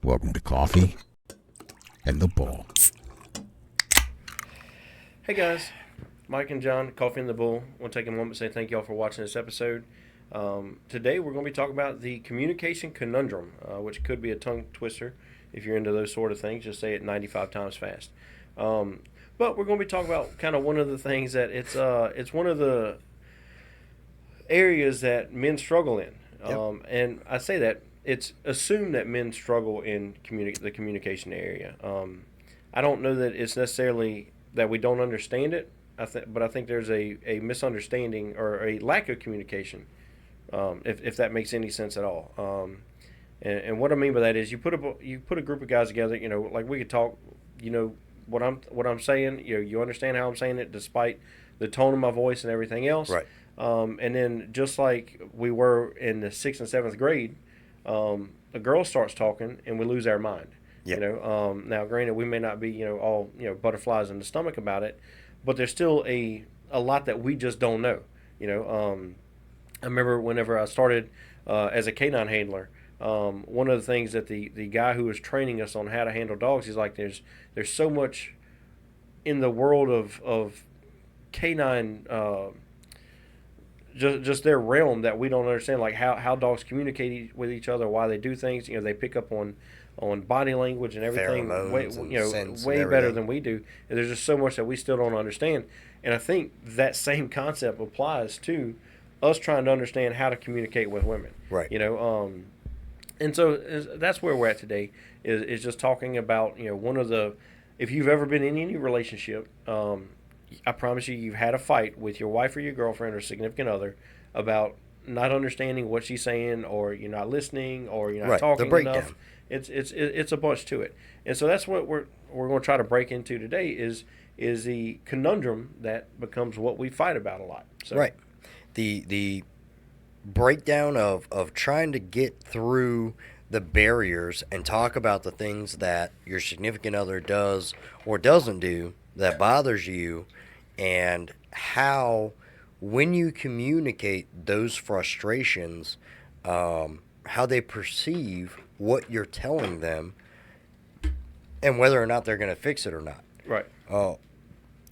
Welcome to Coffee and the Bull. Hey guys, Mike and John, Coffee and the Bull. I want to take a moment to say thank y'all for watching this episode. Today we're going to be talking about the communication conundrum, which could be a tongue twister if you're into those sort of things. Just say it 95 times fast. But we're going to be talking about kind of one of the things that it's one of the areas that men struggle in. Yep. And I say that it's assumed that men struggle in the communication area. I don't know that it's necessarily that we don't understand it, but I think there's a misunderstanding or a lack of communication, if that makes any sense at all. And what I mean by that is you put a group of guys together, like we could talk, what I'm saying, you understand how I'm saying it despite the tone of my voice and everything else. Right. And then just like we were in the 6th and 7th grade, a girl starts talking and we lose our mind. Yep. Now granted we may not be, all, butterflies in the stomach about it, but there's still a lot that we just don't know. I remember whenever I started as a canine handler, one of the things that the guy who was training us on how to handle dogs, he's like, there's so much in the world of canine, just their realm that we don't understand, like how dogs communicate with each other, why they do things. They pick up on body language and everything, way better than we do. And there's just so much that we still don't understand. And I think that same concept applies to us trying to understand how to communicate with women. Right. And so that's where we're at today. Is just talking about one of the, if you've ever been in any relationship, I promise you've had a fight with your wife or your girlfriend or significant other about not understanding what she's saying, or you're not listening, or you're not talking enough. It's a bunch to it, and so that's what we're going to try to break into today is the conundrum that becomes what we fight about a lot. So. Right. The breakdown of trying to get through the barriers and talk about the things that your significant other does or doesn't do that bothers you, and how when you communicate those frustrations, how they perceive what you're telling them, and whether or not they're going to fix it or not. Right.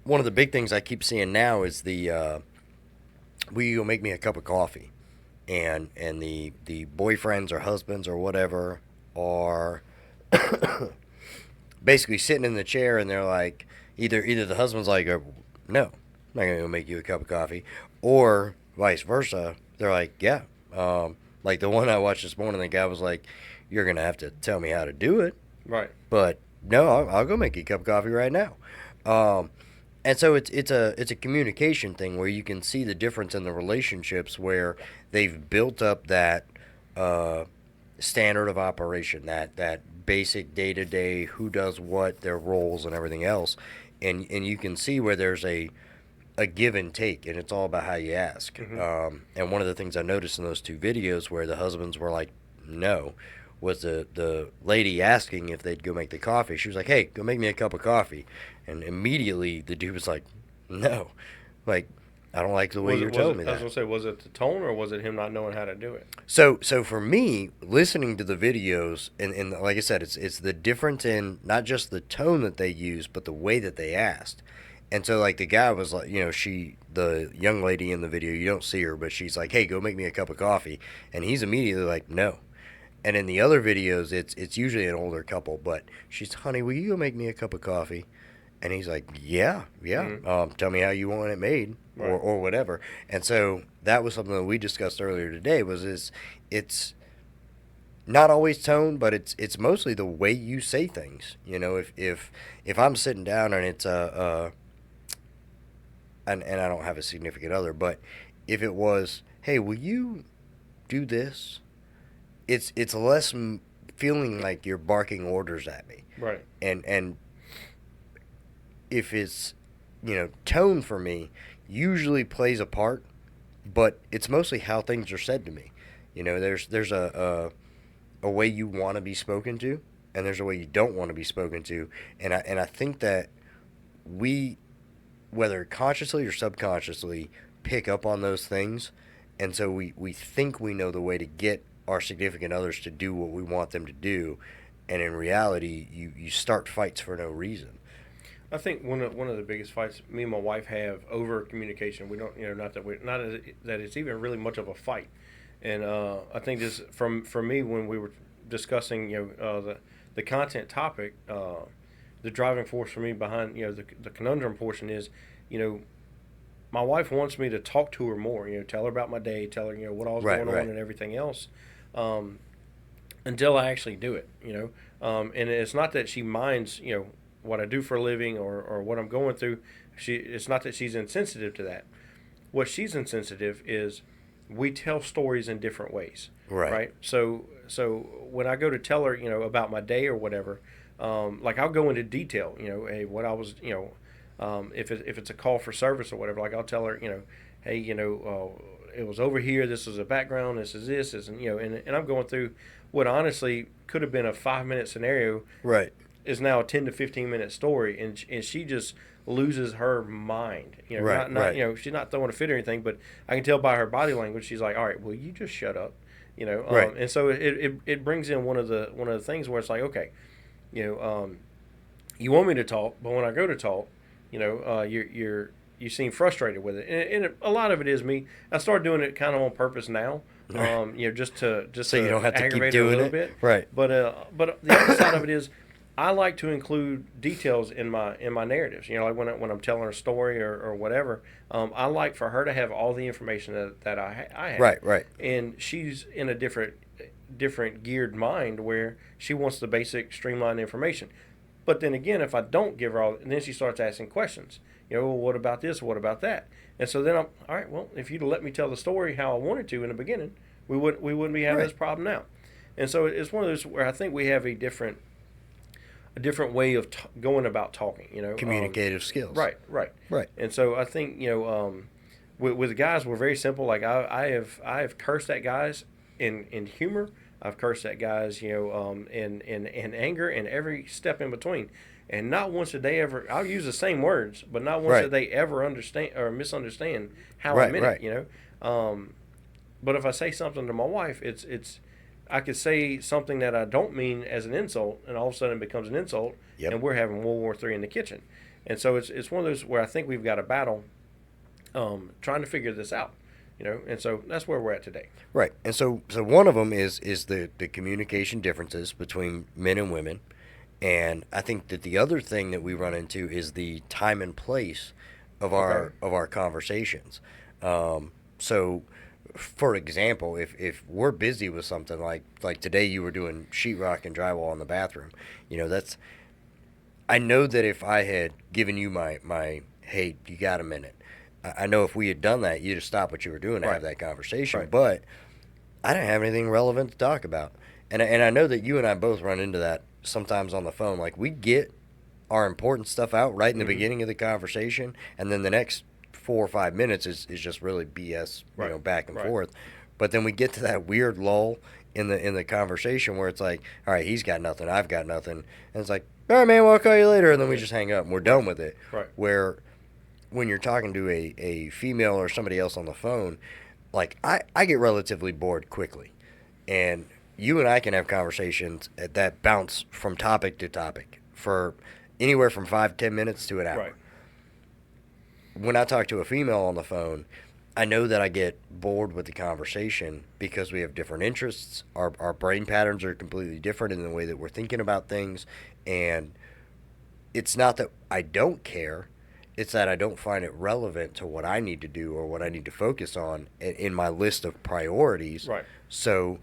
One of the big things I keep seeing now is will you make me a cup of coffee? And the boyfriends or husbands or whatever are basically sitting in the chair, and they're like, either the husband's like, no, I'm not going to make you a cup of coffee, or vice versa. They're like, yeah. Like the one I watched this morning, the guy was like, you're going to have to tell me how to do it. Right. But no, I'll go make you a cup of coffee right now. And so it's a communication thing where you can see the difference in the relationships where they've built up that standard of operation, that basic day-to-day, who does what, their roles and everything else. And you can see where there's a give and take, and it's all about how you ask. Mm-hmm. And one of the things I noticed in those two videos where the husbands were like, no, was the lady asking if they'd go make the coffee. She was like, hey, go make me a cup of coffee. And immediately the dude was like, no. Like, I don't like the way you're telling me that. I was going to say, was it the tone, or was it him not knowing how to do it? So for me, listening to the videos, and like I said, it's the difference in not just the tone that they use, but the way that they asked. And so, like, the guy was like, the young lady in the video, you don't see her, but she's like, hey, go make me a cup of coffee. And he's immediately like, no. And in the other videos, it's usually an older couple, but she's, honey, will you go make me a cup of coffee? And he's like, yeah. Mm-hmm. Tell me how you want it made, right, or whatever. And so that was something that we discussed earlier today. It's not always tone, but it's mostly the way you say things. If I'm sitting down and it's and I don't have a significant other, but if it was, hey, will you do this? It's less feeling like you're barking orders at me. Right. And if it's, tone for me usually plays a part, but it's mostly how things are said to me. There's a way you want to be spoken to, and there's a way you don't want to be spoken to. And I think that we, whether consciously or subconsciously, pick up on those things, and so we think we know the way to get our significant others to do what we want them to do, and in reality, you start fights for no reason. I think one of the biggest fights me and my wife have over communication. We don't, not that it's even really much of a fight. And I think this for me when we were discussing the content topic, the driving force for me behind the conundrum portion is, my wife wants me to talk to her more. Tell her about my day, tell her what all's going on and everything else, until I actually do it. And it's not that she minds what I do for a living or what I'm going through. It's not that she's insensitive to that. What she's insensitive is we tell stories in different ways. Right. So when I go to tell her, about my day or whatever, like I'll go into detail, hey, what I was, if it's a call for service or whatever, like I'll tell her, hey, it was over here. This was a background. This is this, and and I'm going through what honestly could have been a 5-minute scenario. Right. Is now a 10 to 15-minute story, and she just loses her mind. Not she's not throwing a fit or anything, but I can tell by her body language she's like, all right, well, you just shut up, Right. And so it brings in one of the things where it's like, okay, you want me to talk, but when I go to talk, you seem frustrated with it, and a lot of it is me. I started doing it kind of on purpose now. Just so you don't have to keep doing a little it. bit. Right. But the other side of it is I like to include details in my narratives. Like when I'm telling a story or whatever, I like for her to have all the information that I have. Right. And she's in a different geared mind where she wants the basic streamlined information. But then again, if I don't give her all, then she starts asking questions. Well, what about this? What about that? And so then I'm all right. Well, if you'd let me tell the story how I wanted to in the beginning, we wouldn't be having this problem now. And so it's one of those where I think we have a different way of going about talking. Communicative skills. Right. And so I think with guys we're very simple. Like I have cursed at guys in humor. I've cursed at guys in anger and every step in between. And not once did they ever. I'll use the same words, but not once did they ever understand or misunderstand how I meant it. But if I say something to my wife, it's I could say something that I don't mean as an insult, and all of a sudden it becomes an insult, and we're having World War III in the kitchen. And so it's one of those where I think we've got a battle, trying to figure this out. And so that's where we're at today. Right. And so one of them is the communication differences between men and women. And I think that the other thing that we run into is the time and place of our conversations. So, for example, if we're busy with something like today, you were doing sheetrock and drywall in the bathroom. I know that if I had given you my hey, you got a minute, I know if we had done that, you'd have stopped what you were doing to have that conversation. Right. But I didn't have anything relevant to talk about, and I know that you and I both run into that sometimes on the phone. Like, we get our important stuff out right in the beginning of the conversation, and then the next 4 or 5 minutes is just really BS, back and forth. But then we get to that weird lull in the conversation where it's like, all right, he's got nothing, I've got nothing, and it's like, all right, man, well, I'll call you later, and then we just hang up and we're done with it. Right. Where when you're talking to a female or somebody else on the phone, like I get relatively bored quickly, and you and I can have conversations that bounce from topic to topic for anywhere from 5-10 minutes to an hour. Right. When I talk to a female on the phone, I know that I get bored with the conversation because we have different interests. Our brain patterns are completely different in the way that we're thinking about things. And it's not that I don't care. It's that I don't find it relevant to what I need to do or what I need to focus on in my list of priorities. Right. So,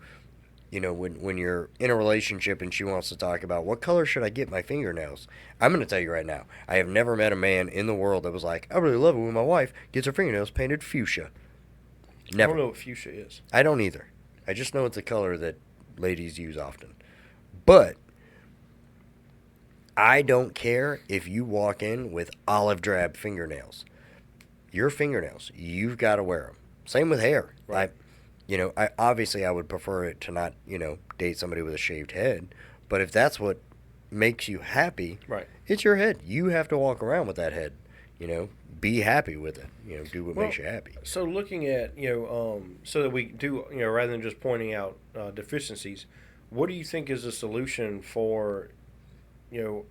when you're in a relationship and she wants to talk about what color should I get my fingernails, I'm going to tell you right now, I have never met a man in the world that was like, I really love it when my wife gets her fingernails painted fuchsia. Never. I don't know what fuchsia is. I don't either. I just know it's a color that ladies use often. But I don't care if you walk in with olive drab fingernails. Your fingernails, you've got to wear them. Same with hair. Right. I would prefer it to not, date somebody with a shaved head. But if that's what makes you happy, right, it's your head. You have to walk around with that head. Be happy with it. Do what makes you happy. So looking at, so that we do, rather than just pointing out deficiencies, what do you think is the solution for, the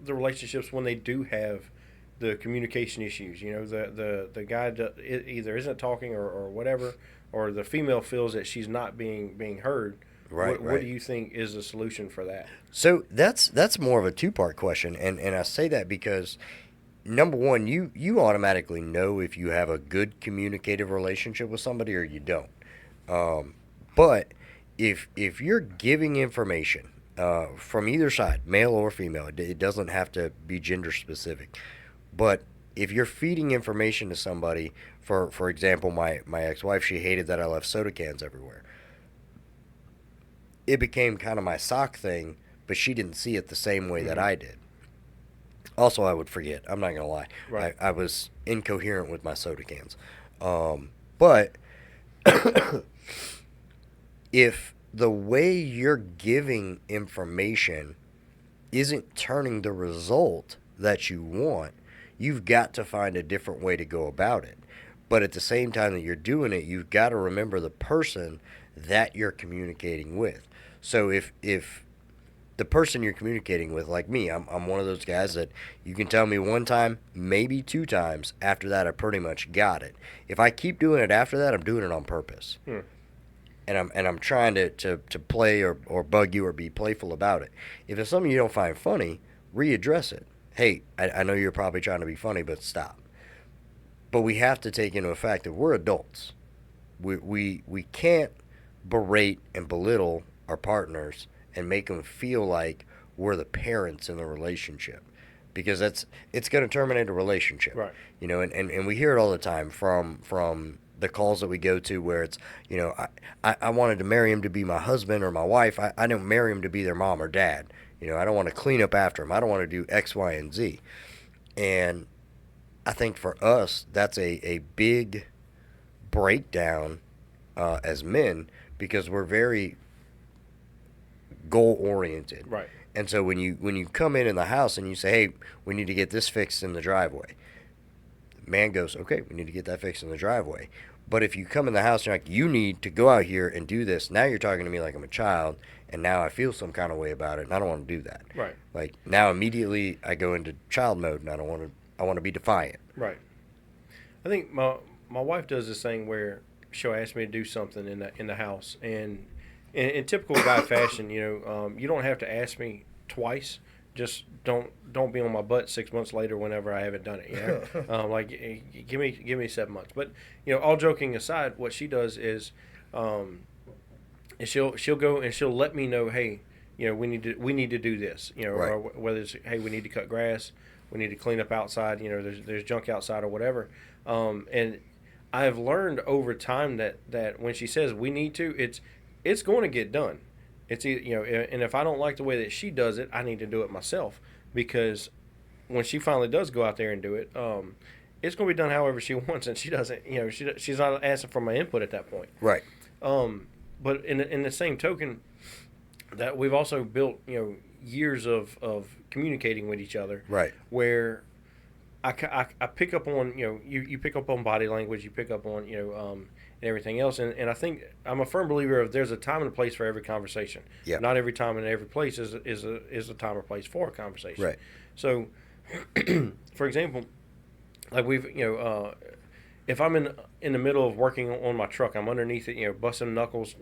relationships when they do have the communication issues? The guy either isn't talking or whatever, or the female feels that she's not being heard. Right, What do you think is the solution for that? So that's more of a two-part question, and I say that because number one, you automatically know if you have a good communicative relationship with somebody or you don't. But if you're giving information from either side, male or female, it doesn't have to be gender specific. But if you're feeding information to somebody, for example, my ex-wife, she hated that I left soda cans everywhere. It became kind of my sock thing, but she didn't see it the same way that I did. Also, I would forget. I'm not going to lie. Right. I was incoherent with my soda cans. But if the way you're giving information isn't turning the result that you want, you've got to find a different way to go about it. But at the same time that you're doing it, you've got to remember the person that you're communicating with. So if the person you're communicating with, like me, I'm one of those guys that you can tell me one time, maybe two times. After that, I pretty much got it. If I keep doing it after that, I'm doing it on purpose. And I'm trying to play or bug you or be playful about it. If it's something you don't find funny, readdress it. Hey, I know you're probably trying to be funny, but stop. But we have to take into effect that we're adults. We can't berate and belittle our partners and make them feel like we're the parents in the relationship, because it's going to terminate a relationship. Right. And we hear it all the time from the calls that we go to where it's, I wanted to marry him to be my husband or my wife. I don't marry him to be their mom or dad. I don't want to clean up after him. I don't want to do X, Y, and Z. And I think for us, that's a big breakdown as men, because we're very goal oriented. Right. And so when you come in the house and you say, hey, we need to get this fixed in the driveway, the man goes, okay, we need to get that fixed in the driveway. But if you come in the house and you're like, you need to go out here and do this, now you're talking to me like I'm a child, and now I feel some kind of way about it, and I don't want to do that. Right. Like, now immediately I go into child mode, and I want to be defiant. Right. I think my wife does this thing where she'll ask me to do something in the house, and in typical guy fashion, you don't have to ask me twice. Just don't be on my butt 6 months later whenever I haven't done it. Give me 7 months. But all joking aside, what she does is she'll go and she'll let me know, hey, we need to do this. Right. Or whether it's, hey, we need to cut grass, we need to clean up outside. There's junk outside or whatever. And I have learned over time that when she says we need to, it's going to get done. It's and if I don't like the way that she does it, I need to do it myself, because when she finally does go out there and do it, it's going to be done however she wants, and she doesn't. She's not asking for my input at that point. Right. But in the same token, that we've also built years of communicating with each other. Right. Where I pick up on you pick up on body language, you pick up on and everything else. And I think I'm a firm believer of there's a time and a place for every conversation. Yeah. Not every time and every place is a time or place for a conversation. Right. So, for example, like if I'm in the middle of working on my truck, I'm underneath it, busting knuckles,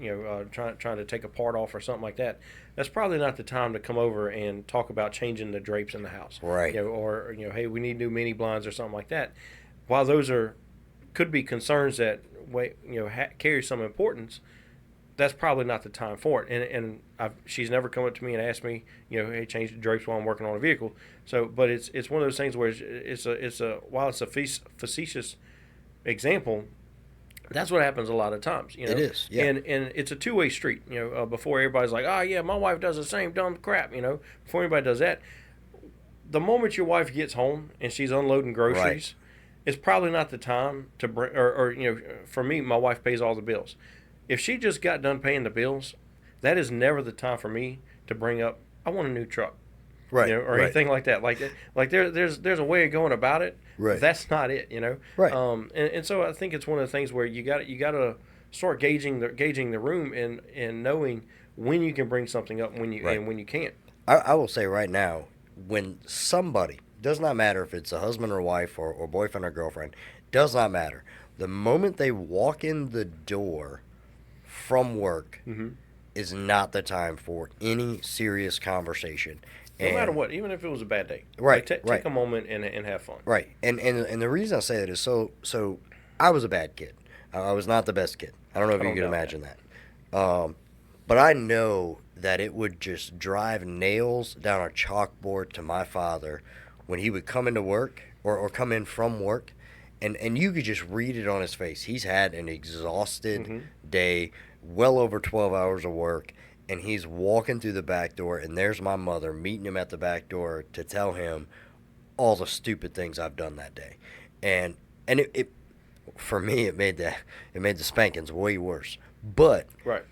trying to take a part off or something like that. That's probably not the time to come over and talk about changing the drapes in the house. Right. Or hey, we need new mini blinds or something like that. While those could be concerns that carry some importance, that's probably not the time for it. And she's never come up to me and asked me, hey, change the drapes while I'm working on a vehicle. So, but it's one of those things where while it's a facetious example, that's what happens a lot of times. It is, yeah. And it's a two-way street. Before everybody's like, oh yeah, my wife does the same dumb crap. Before anybody does that, the moment your wife gets home and she's unloading groceries. Right. It's probably not the time to bring, or for me, my wife pays all the bills. If she just got done paying the bills, that is never the time for me to bring up, I want a new truck, right, or right. anything like that. Like there's a way of going about it. Right. That's not it, Right. And so I think it's one of the things where you got to start gauging the room and knowing when you can bring something up, Right. and when you can't. I will say right now, when somebody, does not matter if it's a husband or wife or boyfriend or girlfriend, does not matter. The moment they walk in the door from work is not the time for any serious conversation. No matter what, even if it was a bad day. Right, Like, right. take a moment and have fun. Right, and the reason I say that is so I was a bad kid. I was not the best kid. I don't know if I you don't can doubt imagine that. But I know that it would just drive nails down a chalkboard to my father when he would come into work or come in from work, and you could just read it on his face. He's had an exhausted day, well over 12 hours of work, and he's walking through the back door, and there's my mother meeting him at the back door to tell him all the stupid things I've done that day. And it for me it made the spankings way worse. But Right.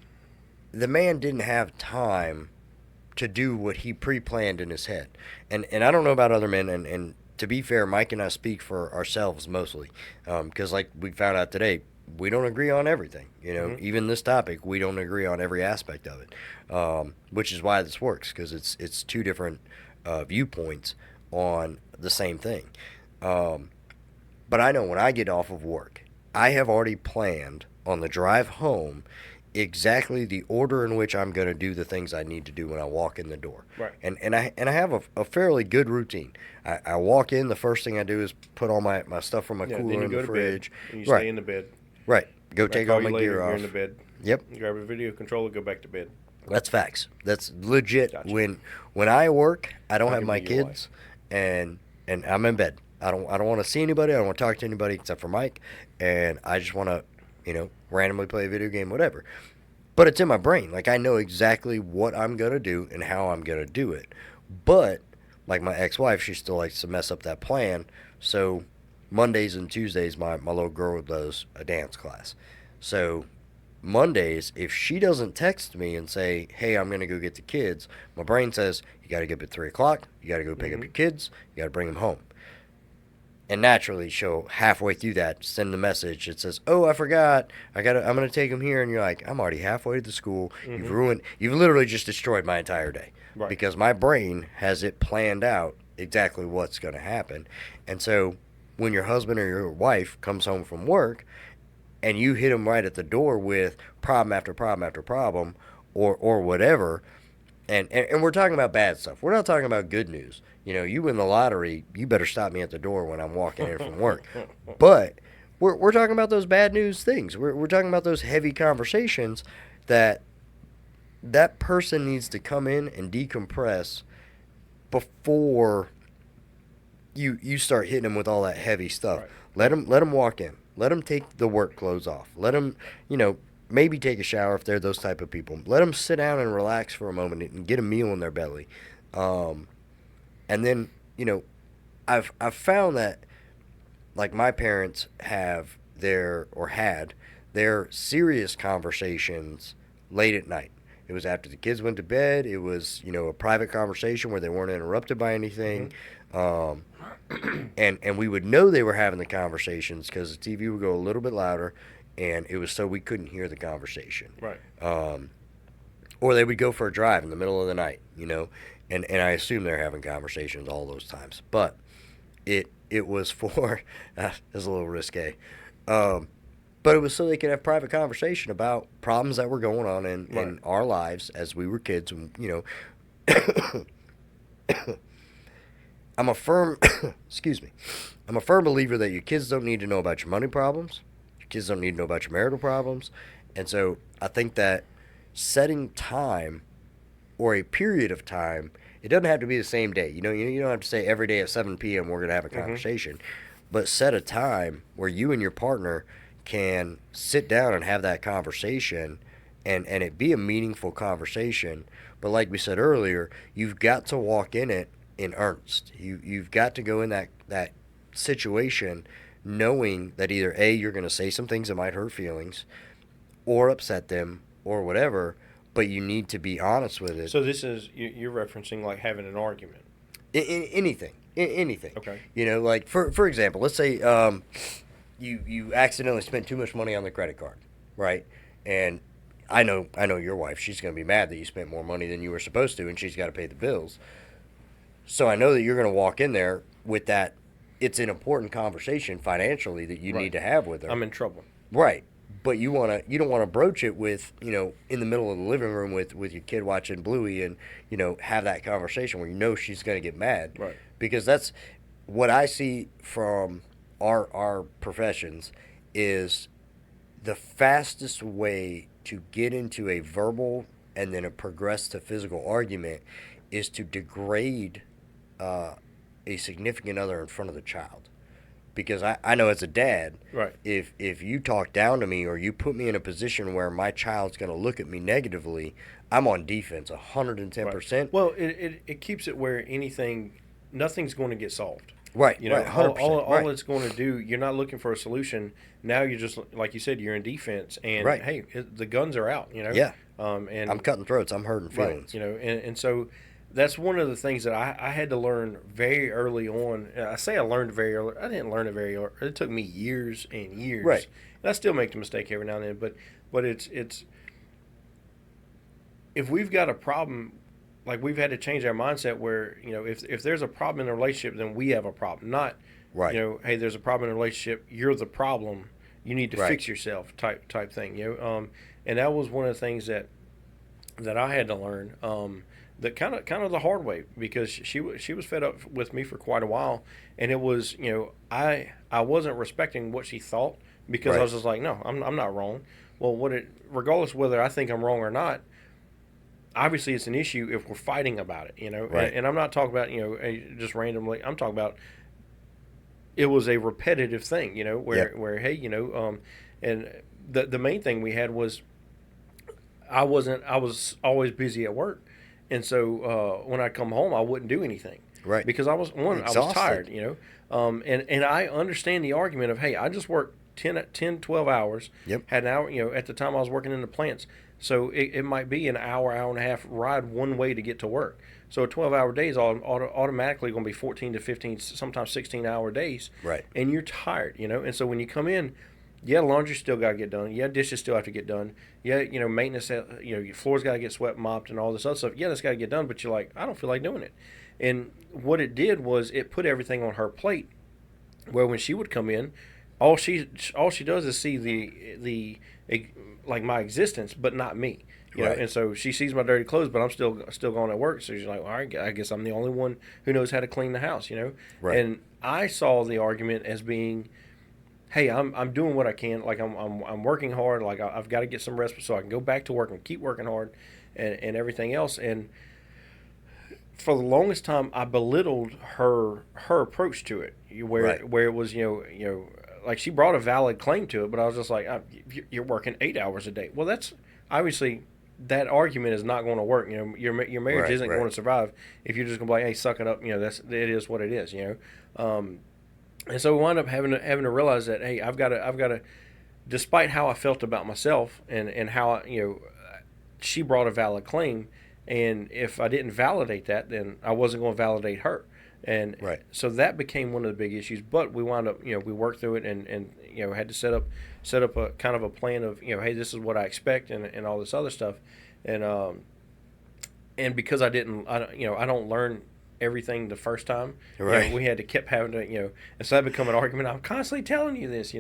the man didn't have time to do what he pre-planned in his head. And I don't know about other men, and to be fair, Mike and I speak for ourselves mostly, because like we found out today, we don't agree on everything. Even this topic, we don't agree on every aspect of it, which is why this works, because it's two different viewpoints on the same thing. But I know when I get off of work, I have already planned on the drive home exactly the order in which I'm going to do the things I need to do when I walk in the door. Right. And I have a fairly good routine. I walk in, the first thing I do is put all my stuff from my Then cooler you in go the to fridge. bed, and you Right. stay in the bed. Right. Go I take call all you my later, gear you're off. in the bed. Yep. Grab a video controller, go back to bed. That's facts. That's legit. Gotcha. When I work, I don't I have can my be your kids, and I'm in bed. I don't want to see anybody. I don't want to talk to anybody except for Mike, and I just want to, randomly play a video game, whatever. But it's in my brain. Like I know exactly what I'm gonna do and how I'm gonna do it. But like my ex-wife, she still likes to mess up that plan. So Mondays and Tuesdays, my little girl does a dance class. So Mondays, if she doesn't text me and say, hey, I'm going to go get the kids, my brain says, you got to get up at 3 o'clock, you got to go pick up your kids, you got to bring them home. And naturally, she'll halfway through that send the message that says, oh, I forgot, I'm going to take them here. And you're like, I'm already halfway to the school. You've literally just destroyed my entire day. Right. Because my brain has it planned out exactly what's going to happen. And so when your husband or your wife comes home from work, and you hit them right at the door with problem after problem after problem or whatever, and we're talking about bad stuff. We're not talking about good news. You win the lottery, you better stop me at the door when I'm walking in from work. But we're talking about those bad news things. We're talking about those heavy conversations that person needs to come in and decompress before you start hitting them with all that heavy stuff. Right. Let them walk in. Let them take the work clothes off. Let them, maybe take a shower if they're those type of people. Let them sit down and relax for a moment and get a meal in their belly. And then, I've found that, like, my parents had their serious conversations late at night. It was after the kids went to bed. It was, a private conversation where they weren't interrupted by anything. And we would know they were having the conversations because the TV would go a little bit louder, and it was so we couldn't hear the conversation. Right. Or they would go for a drive in the middle of the night, and I assume they're having conversations all those times. But it was for, it's a little risque, but it was so they could have private conversation about problems that were going on in our lives as we were kids, and, I'm a firm believer that your kids don't need to know about your money problems. Your kids don't need to know about your marital problems. And so I think that setting time or a period of time, it doesn't have to be the same day. You don't have to say every day at 7 p.m. we're going to have a conversation. But set a time where you and your partner can sit down and have that conversation and it be a meaningful conversation. But like we said earlier, you've got to walk in it in earnest. You've got to go in that situation knowing that either A, you're going to say some things that might hurt feelings or upset them or whatever, but you need to be honest with it. So this is, you're referencing like having an argument. Anything. Okay. Like for example, let's say you accidentally spent too much money on the credit card, right? And I know your wife. She's going to be mad that you spent more money than you were supposed to, and she's got to pay the bills. So I know that you're going to walk in there with that. It's an important conversation financially that you need to have with her. I'm in trouble. Right. But you don't want to broach it with, in the middle of the living room with your kid watching Bluey and, have that conversation where she's going to get mad. Right. Because that's what I see from our professions is the fastest way to get into a verbal and then a progress to physical argument is to degrade a significant other in front of the child. Because I know as a dad, right, if you talk down to me or you put me in a position where my child's going to look at me negatively, I'm on defense 110%. Right. Well, it keeps it where nothing's going to get solved. Right, right, 100%. All it's going to do, you're not looking for a solution. Now you're just, like you said, you're in defense. And, hey, the guns are out, Yeah. And I'm cutting throats. I'm hurting feelings. Right, and so that's one of the things that I had to learn very early on. I say I learned very early. I didn't learn it very early. It took me years and years. Right. And I still make the mistake every now and then. But it's if we've got a problem, like we've had to change our mindset where, if there's a problem in a relationship, then we have a problem. Not, right. Hey, there's a problem in a relationship. You're the problem. You need to fix yourself type thing. And that was one of the things that I had to learn. That kind of the hard way, because she was fed up with me for quite a while, and it was I wasn't respecting what she thought, because I was just like, no, I'm not wrong. Well, regardless whether I think I'm wrong or not, obviously it's an issue if we're fighting about it, Right. And I'm not talking about just randomly. I'm talking about it was a repetitive thing, where hey, and the main thing we had was I was always busy at work. And so when I come home, I wouldn't do anything. Right. Because I was tired, and I understand the argument of, hey, I just worked 10, 12 hours. Yep. Had an hour, at the time I was working in the plants. So it might be an hour and a half ride one way to get to work. So a 12-hour day is automatically going to be 14 to 15, sometimes 16-hour days. Right. And you're tired, And so when you come in, yeah, laundry still got to get done. Yeah, dishes still have to get done. Yeah, maintenance, your floor's got to get swept, mopped, and all this other stuff. Yeah, that's got to get done, but you're like, I don't feel like doing it. And what it did was it put everything on her plate, where when she would come in, all she does is see the like my existence, but not me. Right. And so she sees my dirty clothes, but I'm still going to work. So she's like, all right, I guess I'm the only one who knows how to clean the house. Right. And I saw the argument as being, hey, I'm doing what I can. Like I'm working hard. Like I've got to get some rest so I can go back to work and keep working hard, and everything else. And for the longest time, I belittled her approach to it, where it was like she brought a valid claim to it, but I was just like, you're working 8 hours a day. Well, that's obviously that argument is not going to work. Your marriage isn't going to survive if you're just going to be like, hey, suck it up. It is what it is. And so we wound up having to realize that, hey, I've got to, despite how I felt about myself and how she brought a valid claim, and if I didn't validate that, then I wasn't going to validate her, and so that became one of the big issues. But we wound up, we worked through it, and had to set up a kind of a plan of, hey, this is what I expect, and all this other stuff, and because I don't learn everything the first time. Right. We had to keep having to, and so that become an argument. I'm constantly telling you this,